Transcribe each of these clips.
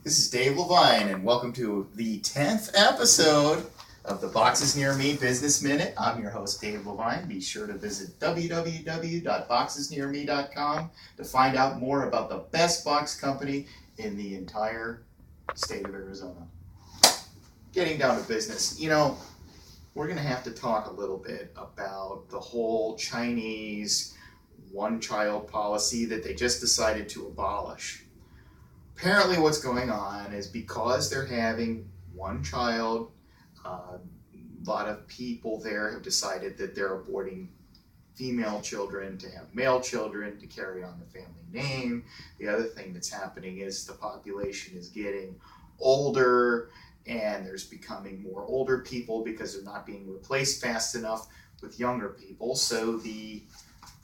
This is Dave Levine, and welcome to the 10th episode of the Boxes Near Me Business Minute. I'm your host, Dave Levine. Be sure to visit www.boxesnearme.com to find out more about the best box company in the entire state of Arizona. Getting down to business, we're going to have to talk a little bit about the whole Chinese one-child policy that they just decided to abolish. Apparently what's going on is because they're having one child, a lot of people there have decided that they're aborting female children to have male children to carry on the family name. The other thing that's happening is the population is getting older and there's becoming more older people because they're not being replaced fast enough with younger people. So the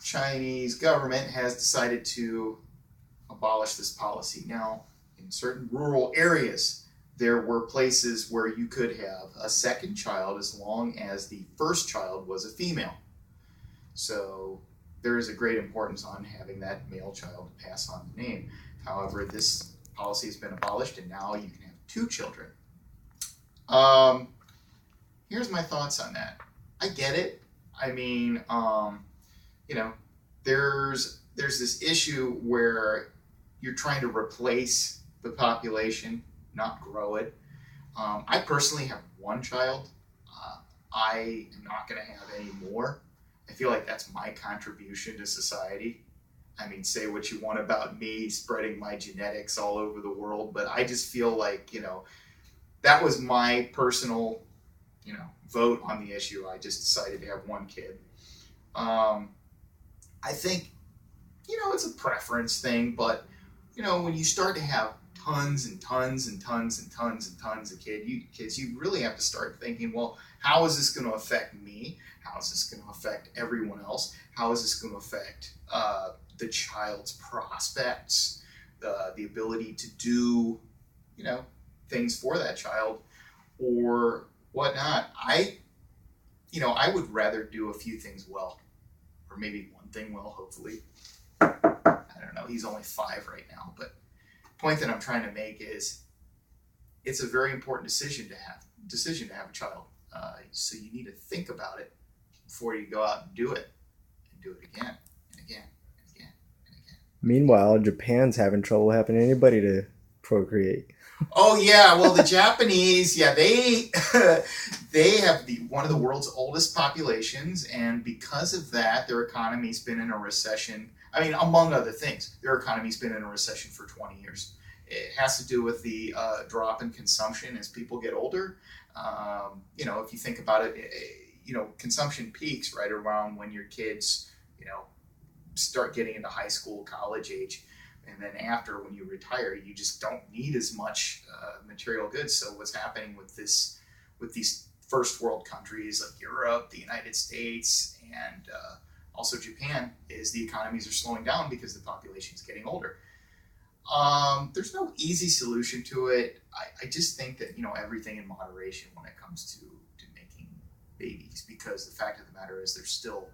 Chinese government has decided to abolish this policy. Now, in certain rural areas, there were places where you could have a second child as long as the first child was a female. So there is a great importance on having that male child pass on the name. However, this policy has been abolished and now you can have two children. Here's my thoughts on that. I get it. I mean, there's this issue where you're trying to replace the population, not grow it. I personally have one child. I am not going to have any more. I feel like that's my contribution to society. I mean, say what you want about me spreading my genetics all over the world, but I just feel like, that was my personal, vote on the issue. I just decided to have one kid. I think, it's a preference thing, but when you start to have tons and tons and tons and tons and tons of kids, you really have to start thinking, well, how is this going to affect me? How is this going to affect everyone else? How is this going to affect the child's prospects, the ability to do, things for that child or whatnot? I would rather do a few things well, or maybe one thing well, hopefully. I don't know, he's only 5 right now, but the point that I'm trying to make is it's a very important decision to have a child. So you need to think about it before you go out and do it again and again and again and again. Meanwhile, Japan's having trouble having anybody to procreate. Oh yeah, well the Japanese, they have one of the world's oldest populations, and because of that, their economy's been in a recession. I mean, among other things, their economy's been in a recession for 20 years. It has to do with the drop in consumption as people get older. If you think about it, consumption peaks right around when your kids, start getting into high school, college age. And then after, when you retire, you just don't need as much material goods. So what's happening with these first world countries like Europe, the United States, and also Japan, is the economies are slowing down because the population is getting older. There's no easy solution to it. I just think that, everything in moderation when it comes to making babies, because the fact of the matter is there's still,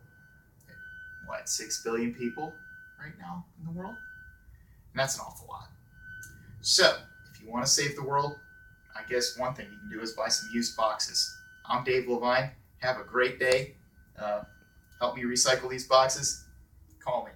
6 billion people right now in the world? And that's an awful lot. So, if you want to save the world, I guess one thing you can do is buy some used boxes. I'm Dave Levine. Have a great day. Help me recycle these boxes. Call me.